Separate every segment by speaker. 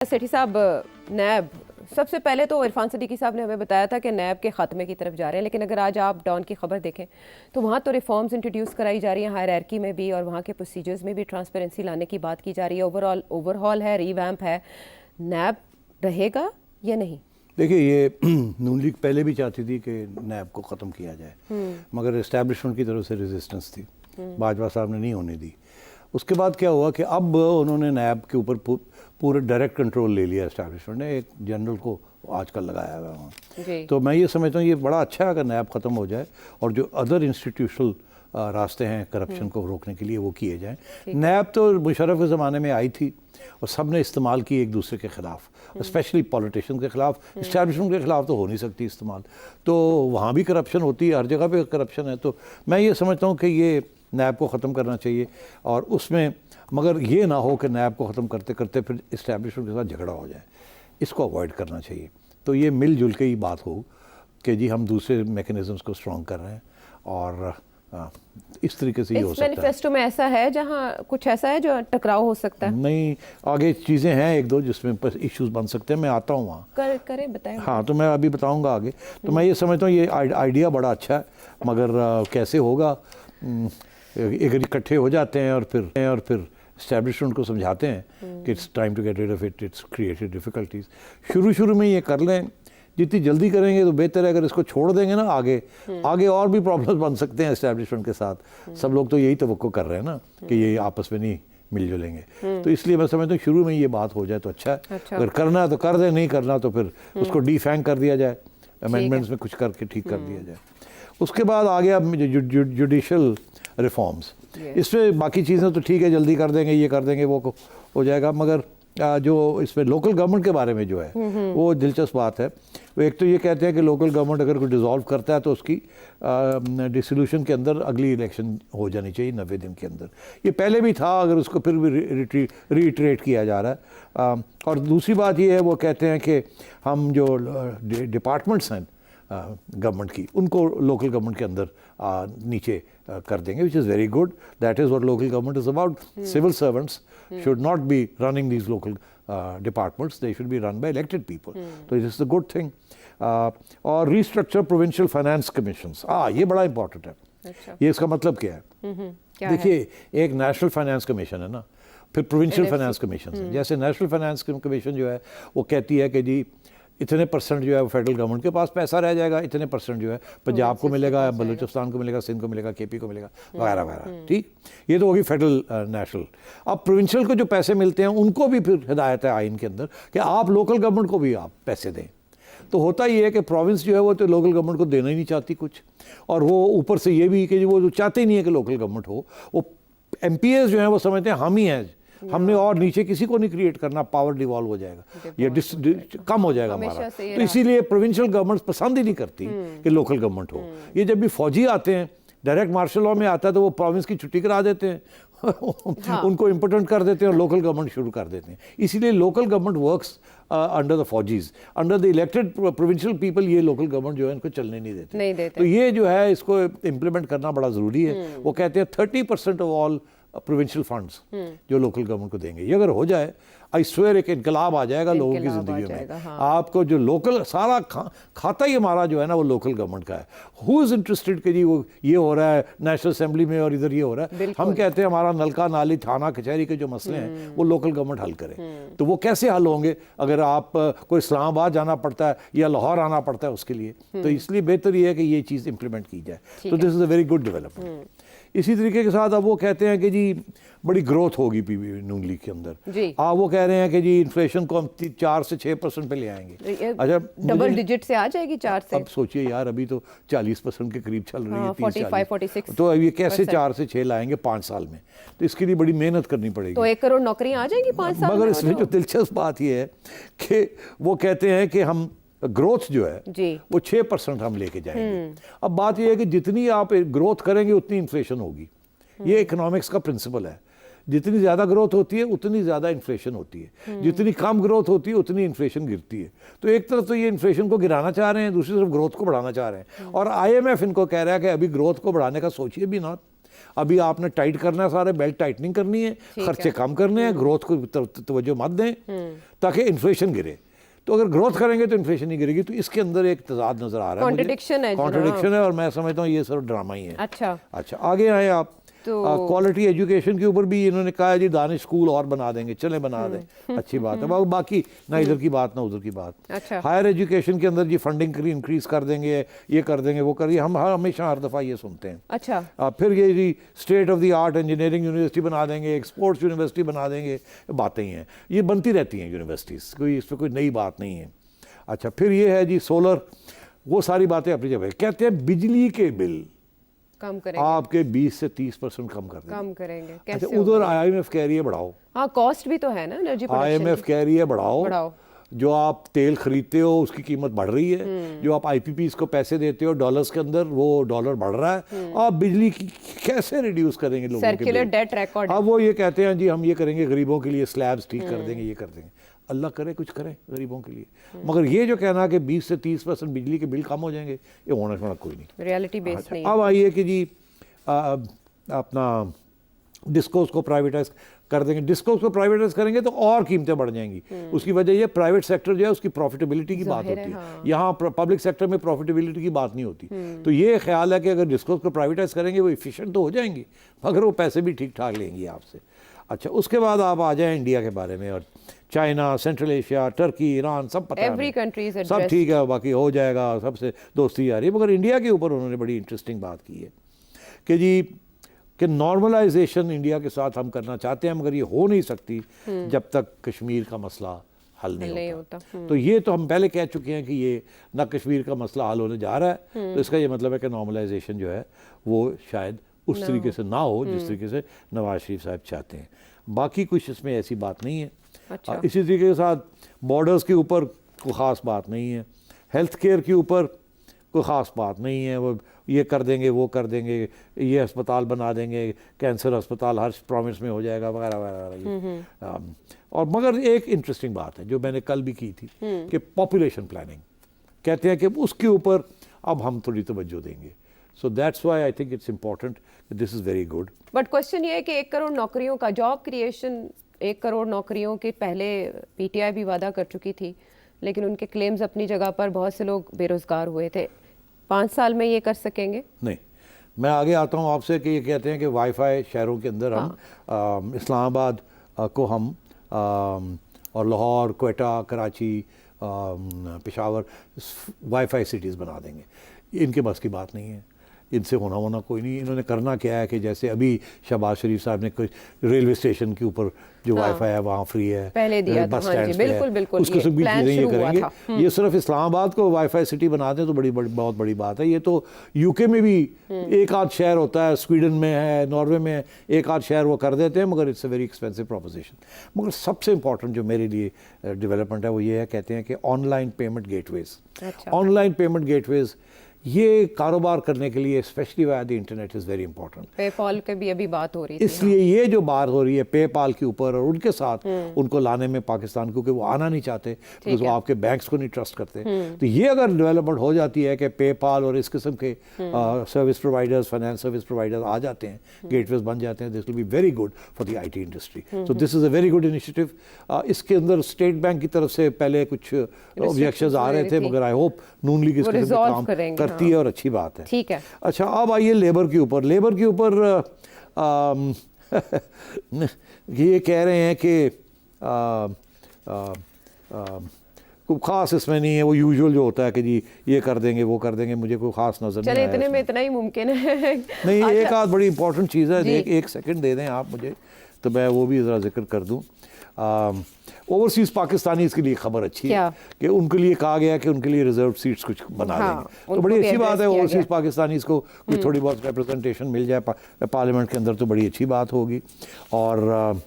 Speaker 1: सेठी साहब, नैब सबसे पहले तो इरफान सदीकी साहब ने हमें बताया था कि नैब के खात्मे की तरफ जा रहे हैं, लेकिन अगर आज आप डॉन की खबर देखें तो वहाँ तो रिफॉर्म्स इंट्रोड्यूस कराई जा रही हैं हायरार्की में भी, और वहाँ के प्रोसीजर्स में भी ट्रांसपेरेंसी लाने की बात की जा रही है। ओवरहॉल है, रीवैम्प है। नैब रहेगा या नहीं?
Speaker 2: देखिए, ये नून लीग पहले भी चाहती थी कि नैब को ख़त्म किया जाए, मगर इस्टेब्लिशमेंट की तरफ से रेजिस्टेंस थी, बाजवा साहब ने नहीं होने दी। उसके बाद क्या हुआ कि अब उन्होंने नैब के ऊपर पूरे डायरेक्ट कंट्रोल ले लिया इस्टेब्लिशमेंट ने, एक जनरल को आजकल लगाया हुआ है वहाँ। तो मैं ये समझता हूँ ये बड़ा अच्छा है अगर नैब ख़त्म हो जाए और जो अदर इंस्टीट्यूशनल रास्ते हैं करप्शन को रोकने के लिए वो किए जाएं। नैब तो मुशर्रफ के ज़माने में आई थी और सब ने इस्तेमाल की एक दूसरे के ख़िलाफ़, स्पेशली पॉलिटिशियन के ख़िलाफ़। इस्टेब्लिशमेंट के ख़िलाफ़ तो हो नहीं सकती इस्तेमाल, तो वहाँ भी करप्शन होती है, हर जगह पे करप्शन है। तो मैं ये समझता हूँ कि ये नैब को ख़त्म करना चाहिए, और उसमें मगर ये ना हो कि नैब को ख़त्म करते करते फिर इस्टेब्लिशमेंट के साथ झगड़ा हो जाए, इसको अवॉइड करना चाहिए। तो ये मिलजुल के ही बात हो कि जी हम दूसरे मैकेनिज़म्स को स्ट्रॉन्ग कर रहे हैं, और इस तरीके से ये हो सकता है।
Speaker 1: मैनिफेस्टो में ऐसा है जहां कुछ ऐसा है जो टकराव हो सकता है?
Speaker 2: नहीं, आगे चीज़ें हैं एक दो जिसमें इश्यूज बन सकते हैं, मैं आता हूँ वहाँ।
Speaker 1: करें बताएं।
Speaker 2: हाँ, तो मैं अभी बताऊँगा आगे। तो मैं ये समझता हूँ ये आइडिया बड़ा अच्छा है, मगर कैसे होगा, अगर इकट्ठे हो जाते हैं और फिर इस्टेब्लिशमेंट को समझाते हैं कि it's time to get rid of it, it's created difficulties. शुरू में ये कर लें, जितनी जल्दी करेंगे तो बेहतर है। अगर इसको छोड़ देंगे ना आगे और भी प्रॉब्लम्स बन सकते हैं इस्टेब्लिशमेंट के साथ। सब लोग तो यही तवक्को कर रहे हैं ना कि ये आपस में नहीं मिलजुलेंगे। तो इसलिए मैं समझता हूँ शुरू में ये बात हो जाए तो अच्छा है। अगर करना है तो कर दें, नहीं करना तो फिर उसको डिफैंग कर दिया जाए, अमेंडमेंट्स में कुछ करके ठीक कर दिया जाए। उसके बाद आ गया जुडिशल रिफॉर्म्स। इसमें बाकी चीज़ें तो ठीक है, जल्दी कर देंगे, ये कर देंगे, वो हो जाएगा। मगर जो इसमें लोकल गवर्नमेंट के बारे में जो है वो दिलचस्प बात है। वो एक तो ये कहते हैं कि लोकल गवर्नमेंट अगर कोई डिसॉल्व करता है तो उसकी डिसोल्यूशन के अंदर अगली इलेक्शन हो जानी चाहिए 90 दिन के अंदर। ये पहले भी था, अगर उसको फिर भी रीइटरेट किया जा रहा है। और दूसरी बात ये है, वो कहते हैं कि हम जो डिपार्टमेंट्स हैं गवर्नमेंट की, उनको लोकल गवर्नमेंट के अंदर नीचे कर देंगे, which is very good. That is what local government is about. Civil servants should not be running these local departments, they should be run by elected people. So this is a good thing. और restructure provincial finance commissions, ये बड़ा important है। अच्छा। ये इसका मतलब क्या है? देखिए, एक नेशनल फाइनेंस कमीशन है ना, फिर प्रोविंशियल फाइनेंस कमीशन है। जैसे नेशनल फाइनेंस कमीशन जो है वो कहती है कि जी इतने परसेंट जो है वो फेडरल गवर्नमेंट के पास पैसा रह जाएगा, इतने परसेंट जो है पंजाब को मिलेगा, बलूचिस्तान को मिलेगा, सिंध को मिलेगा, केपी को मिलेगा, वगैरह वगैरह। ठीक, ये तो होगी फेडरल नेशनल। अब प्रोविंशियल को जो पैसे मिलते हैं उनको भी फिर हिदायत है आइन के अंदर कि आप लोकल गवर्नमेंट को भी आप पैसे दें। तो होता ये है कि प्रोविंस जो है वो तो लोकल गवर्नमेंट को देना ही नहीं चाहती कुछ, और वो ऊपर से ये भी कि वो चाहते ही नहीं है कि लोकल गवर्नमेंट हो। वो MPs जो हैं वो समझते हैं हम ही हैं, हमने और नीचे किसी को नहीं क्रिएट करना, पावर डिवॉल्व हो जाएगा, ये कम हो जाएगा हमारा। तो इसीलिए प्रोविंशियल गवर्नमेंट पसंद ही नहीं करती कि लोकल गवर्नमेंट हो। ये जब भी फौजी आते हैं, डायरेक्ट मार्शल लॉ में आता है, तो वो प्रोविंस की छुट्टी करा देते हैं उनको इम्पोर्टेंट कर देते हैं और लोकल गवर्नमेंट शुरू कर देते हैं। इसीलिए local government works under the फौजीज, under the elected provincial people. ये लोकल गवर्नमेंट जो है इनको चलने नहीं देते। तो ये जो है इसको इम्प्लीमेंट करना बड़ा ज़रूरी है। वो कहते हैं 30% ऑफ ऑल प्रोविंशियल फंड्स जो लोकल गवर्नमेंट को देंगे। ये अगर हो जाए, आई स्वेयर एक इनकलाब आ जाएगा लोगों की ज़िंदगी में। आपको जो लोकल सारा खाता ही हमारा जो है ना वो लोकल गवर्नमेंट का है। हु इज़ इंटरेस्टेड कि जी वो ये हो रहा है नेशनल असेंबली में और इधर ये हो रहा है। हम कहते हैं हमारा नलका नाली थाना कचहरी के जो मसले हैं वो लोकल गवर्नमेंट हल करे। तो वो कैसे हल होंगे अगर आप कोई इस्लामाबाद जाना पड़ता है या लाहौर आना पड़ता है उसके लिए। तो इसलिए बेहतर ये है कि ये चीज़ इंप्लीमेंट की जाए। तो this is a very good development. इसी तरीके के साथ अब वो कहते हैं कि जी बड़ी ग्रोथ होगी नून लीग के अंदर। वो कह रहे हैं कि जी इन्फ्लेशन को हम 4 से 6% पे ले आएंगे। अच्छा,
Speaker 1: डबल डिजिट से आ जाएगी 4 से।
Speaker 2: अब सोचिए यार, अभी तो 40% के करीब चल रही है,
Speaker 1: 45-46।
Speaker 2: तो अब ये कैसे 4 से 6 लाएंगे 5 साल में? तो इसके लिए बड़ी मेहनत करनी पड़ेगी।
Speaker 1: तो 1 करोड़ नौकरियां आ जाएंगी 5 साल में।
Speaker 2: मगर इसमें जो दिलचस्प बात ये है कि वो कहते हैं कि हम ग्रोथ जो है वो 6% हम लेके जाएंगे। अब बात यह है कि जितनी आप ग्रोथ करेंगे उतनी इन्फ्लेशन होगी। ये इकोनॉमिक्स का प्रिंसिपल है। जितनी ज़्यादा ग्रोथ होती है उतनी ज़्यादा इन्फ्लेशन होती है, जितनी कम ग्रोथ होती है उतनी इन्फ्लेशन गिरती है। तो एक तरफ तो ये इन्फ्लेशन को गिराना चाह रहे हैं, दूसरी तरफ ग्रोथ को बढ़ाना चाह रहे हैं। और IMF इनको कह रहा है कि अभी ग्रोथ को बढ़ाने का सोचिए भी ना, अभी आपने टाइट करना है, सारे बेल्ट टाइटनिंग करनी है, खर्चे कम करने हैं, ग्रोथ को तवज्जो मत दें ताकि इन्फ्लेशन गिरे। तो अगर ग्रोथ करेंगे तो इन्फ्लेशन नहीं गिरेगी। तो इसके अंदर एक तजाद नजर आ रहा है, कॉन्ट्रडिक्शन है, और मैं समझता हूँ ये सिर्फ ड्रामा ही है। अच्छा आगे आए आप। क्वालिटी एजुकेशन के ऊपर भी इन्होंने कहा है जी दानिश स्कूल और बना देंगे, चले बना दें, अच्छी बात है। बाकी ना इधर की बात ना उधर की बात। हायर एजुकेशन के अंदर जी फंडिंग इंक्रीज कर देंगे, ये कर देंगे, वो कर देंगे, हम हमेशा हर दफ़ा ये सुनते हैं।
Speaker 1: अच्छा
Speaker 2: फिर ये जी state of the art engineering university बना देंगे, एक स्पोर्ट्स यूनिवर्सिटी बना देंगे, बातें ही हैं, ये बनती रहती हैं यूनिवर्सिटीज़, कोई इस पर कोई नई बात नहीं है। अच्छा फिर ये है जी सोलर, वो सारी बातें अपनी जगह। कहते हैं बिजली के बिल
Speaker 1: कम करेंगे,
Speaker 2: आपके 20 से 30% कम कर देंगे।
Speaker 1: कम करेंगे कैसे?
Speaker 2: अच्छा उधर IMF कह रही है बढ़ाओ।
Speaker 1: हाँ कॉस्ट भी तो है ना एनर्जी प्रोडक्शन
Speaker 2: IMF कह रही है बढ़ाओ। जो आप तेल खरीदते हो उसकी कीमत बढ़ रही है, जो आप IPPs को पैसे देते हो डॉलर्स के अंदर, वो डॉलर बढ़ रहा है। आप बिजली की कैसे रिड्यूस करेंगे लोगों के
Speaker 1: सर्कुलर डेट रिकॉर्ड।
Speaker 2: अब वो ये कहते हैं जी हम ये करेंगे, गरीबों के लिए स्लैब्स ठीक कर देंगे, ये कर देंगे। अल्लाह करे कुछ करे गरीबों के लिए, मगर ये जो कहना कि 20 से 30% बिजली के बिल कम हो जाएंगे, ये होना छोड़ा कोई नहीं,
Speaker 1: रियलिटी बेस्ड नहीं है।
Speaker 2: अब आइए कि जी अपना डिस्कोस को प्राइवेटाइज कर देंगे। डिस्कोस को प्राइवेटाइज करेंगे तो और कीमतें बढ़ जाएंगी। उसकी वजह ये प्राइवेट सेक्टर जो है उसकी प्रॉफिटेबिलिटी की बात होती है,
Speaker 1: हाँ।
Speaker 2: यहाँ पब्लिक सेक्टर में प्रॉफिटेबिलिटी की बात नहीं होती। तो ये ख्याल है कि अगर डिस्कोस को प्राइवेटाइज करेंगे वो इफिशिएंट तो हो जाएंगी, मगर वो पैसे भी ठीक ठाक लेंगी आपसे। अच्छा उसके बाद आप आ जाएं इंडिया के बारे में, और China, central Asia, Turkey, Iran, सब पता है, सब ठीक है, बाकी हो जाएगा, सबसे दोस्ती जा रही है। मगर इंडिया के ऊपर उन्होंने बड़ी इंटरेस्टिंग बात की है कि जी कि नॉर्मलाइजेशन इंडिया के साथ हम करना चाहते हैं, मगर ये हो नहीं सकती जब तक कश्मीर का मसला हल नहीं होता। तो ये तो हम पहले कह चुके हैं कि ये ना कश्मीर का मसला हल होने जा रहा है, तो इसका ये मतलब है कि नॉर्मलाइजेशन जो है वो शायद उस तरीके से ना हो जिस तरीके से नवाज शरीफ साहब चाहते हैं। बाकी कुछ इसमें ऐसी बात नहीं है।
Speaker 1: अच्छा।
Speaker 2: इसी तरीके के साथ बॉर्डर्स के ऊपर कोई ख़ास बात नहीं है, हेल्थ केयर के ऊपर कोई ख़ास बात नहीं है, वो ये कर देंगे, वो कर देंगे, ये अस्पताल बना देंगे, कैंसर अस्पताल हर प्रोविंस में हो जाएगा वगैरह वगैरह। और मगर एक इंटरेस्टिंग बात है जो मैंने कल भी की थी कि पॉपुलेशन प्लानिंग, कहते हैं कि उसके ऊपर अब हम थोड़ी तवज्जो देंगे। So that's why I think it's important, this is very good.
Speaker 1: But question ये है कि 1 करोड़ नौकरियों का जॉब क्रिएशन, 1 करोड़ नौकरियों के पहले PTI भी वादा कर चुकी थी, लेकिन उनके क्लेम्स अपनी जगह पर, बहुत से लोग बेरोजगार हुए थे। 5 साल में ये कर सकेंगे?
Speaker 2: नहीं, मैं आगे आता हूँ आपसे कि ये कहते हैं कि वाईफाई शहरों के अंदर हम इस्लामाबाद को हम और लाहौर, क्वेटा, कराची, पेशावर वाईफाई सिटीज़ बना देंगे। इनके बस की बात नहीं है, इनसे होना कोई नहीं। इन्होंने करना क्या है कि जैसे अभी शहबाज शरीफ साहब ने कोई रेलवे स्टेशन के ऊपर जो वाईफाई है वहाँ फ्री है,
Speaker 1: पहले दिया
Speaker 2: बस
Speaker 1: हाँ
Speaker 2: स्टैंड
Speaker 1: बिल्कुल
Speaker 2: उसको सब भी चीज़ें ये करेंगे। ये सिर्फ इस्लामाबाद को वाईफाई सिटी बना दें तो बहुत बड़ी बात है। ये तो UK में भी एक आध शहर होता है, स्वीडन में है, नॉर्वे में है, एक आध शहर वो कर देते हैं, मगर it's a very expensive proposition. मगर सबसे इंपॉर्टेंट जो मेरे लिए डेवलपमेंट है वो ये है, कहते हैं कि online payment gateways. Online payment gateways ये कारोबार करने के लिए specially via the internet is very important.
Speaker 1: PayPal के भी अभी बात हो रही थी,
Speaker 2: इसलिए ये जो बात हो रही है पेपाल के ऊपर और उनके साथ उनको लाने में पाकिस्तान, क्योंकि वो आना नहीं चाहते, क्योंकि वो आपके बैंक्स को नहीं ट्रस्ट करते। तो ये अगर डेवलपमेंट हो जाती है कि पेपाल और इस किस्म के service providers, finance service providers आ जाते हैं, गेटवेज बन जाते हैं, this will be very good for the IT industry. So this is a very good initiative. इसके अंदर स्टेट बैंक की तरफ से पहले कुछ ऑब्जेक्शंस आ रहे थे, मगर आई होप नून लीग इस किस्म के काम करती है और अच्छी बात है।
Speaker 1: ठीक है।
Speaker 2: अच्छा अब आइए लेबर के ऊपर। लेबर के ऊपर ये कह रहे हैं कि कोई ख़ास इसमें नहीं है, वो यूजुअल जो होता है कि जी ये कर देंगे, वो कर देंगे, मुझे कोई ख़ास नज़र नहीं आया।
Speaker 1: चले इतने में इतना ही मुमकिन है।
Speaker 2: नहीं एक आध बड़ी इंपॉर्टेंट चीज़ है, एक सेकंड दे दें आप मुझे तो मैं वो भी ज़रा जिक्र कर दूँ। ओवरसीज़ पाकिस्तानीज़ के लिए खबर अच्छी है कि उनके लिए कहा गया कि उनके लिए रिजर्व सीट्स कुछ बना देंगे, तो बड़ी अच्छी बात है। ओवरसीज़ पाकिस्तानीज़ को कोई थोड़ी बहुत रिप्रेजेंटेशन मिल जाए पार्लियामेंट के अंदर तो बड़ी अच्छी बात होगी। और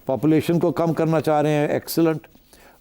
Speaker 2: पॉपुलेशन को कम करना चाह रहे हैं, एक्सीलेंट।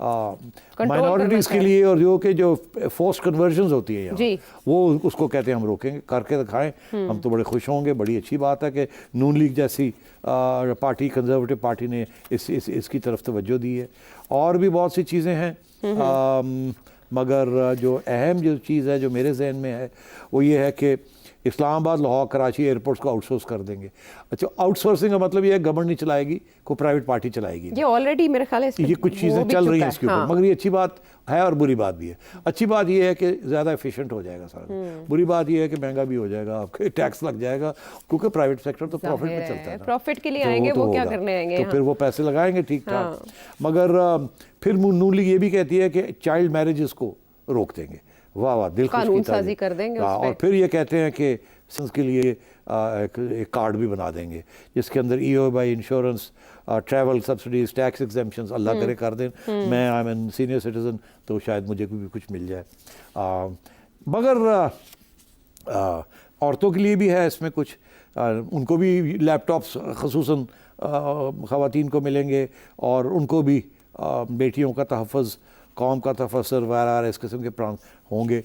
Speaker 2: माइनॉरिटीज़ के लिए और जो फोर्स्ड कन्वर्जन्स होती है यहाँ, वो उसको कहते हैं हम रोकेंगे, करके दिखाएं, हम तो बड़े खुश होंगे। बड़ी अच्छी बात है कि नून लीग जैसी पार्टी, कंजर्वेटिव पार्टी ने इसकी तरफ तवज्जो दी है। और भी बहुत सी चीज़ें हैं, मगर जो अहम जो चीज़ है जो मेरे जहन में है वो ये है कि इस्लामाबाद, लाहौर, कराची एयरपोर्ट्स को आउटसोर्स कर देंगे। अच्छा, आउटसोर्सिंग का मतलब ये है गवर्नमेंट नहीं चलाएगी, कोई प्राइवेट पार्टी चलाएगी।
Speaker 1: ये ऑलरेडी मेरे ख्याल है
Speaker 2: ये कुछ चीज़ें चल रही हैं इसके ऊपर, मगर ये अच्छी बात है और बुरी बात भी है। अच्छी बात ये है कि ज़्यादा एफिशिएंट हो जाएगा सारा। बुरी बात ये है कि महंगा भी हो जाएगा, आपके टैक्स लग जाएगा, क्योंकि प्राइवेट सेक्टर तो प्रॉफिट में चलता है ना।
Speaker 1: प्रॉफिट के लिए
Speaker 2: तो
Speaker 1: आएंगे,
Speaker 2: तो
Speaker 1: वो क्या
Speaker 2: होगा।
Speaker 1: करने आएंगे
Speaker 2: तो
Speaker 1: यहाँ?
Speaker 2: फिर वो पैसे लगाएंगे ठीक ठाक। मगर फिर नून लीग ये भी कहती है कि चाइल्ड मैरिजेस को रोक देंगे। वाह वाह, दिल खुश की
Speaker 1: कानून
Speaker 2: तारीफ।
Speaker 1: साजी कर देंगे
Speaker 2: हाँ,
Speaker 1: उस पे।
Speaker 2: और फिर ये कहते हैं कि सन्स के लिए एक कार्ड भी बना देंगे जिसके अंदर EOI insurance, travel subsidies, tax exemptions अल्लाह करे कर दें। मैं आई एम सीनियर सिटीजन, तो शायद मुझे भी कुछ मिल जाए। मगर औरतों के लिए भी है इसमें कुछ, उनको भी लैपटॉप्स खसूसन ख़वातीन को मिलेंगे, और उनको भी बेटियों का तहफ़्फ़ुज़, कौम का तफसर वगैरह इस किस्म के प्राण होंगे।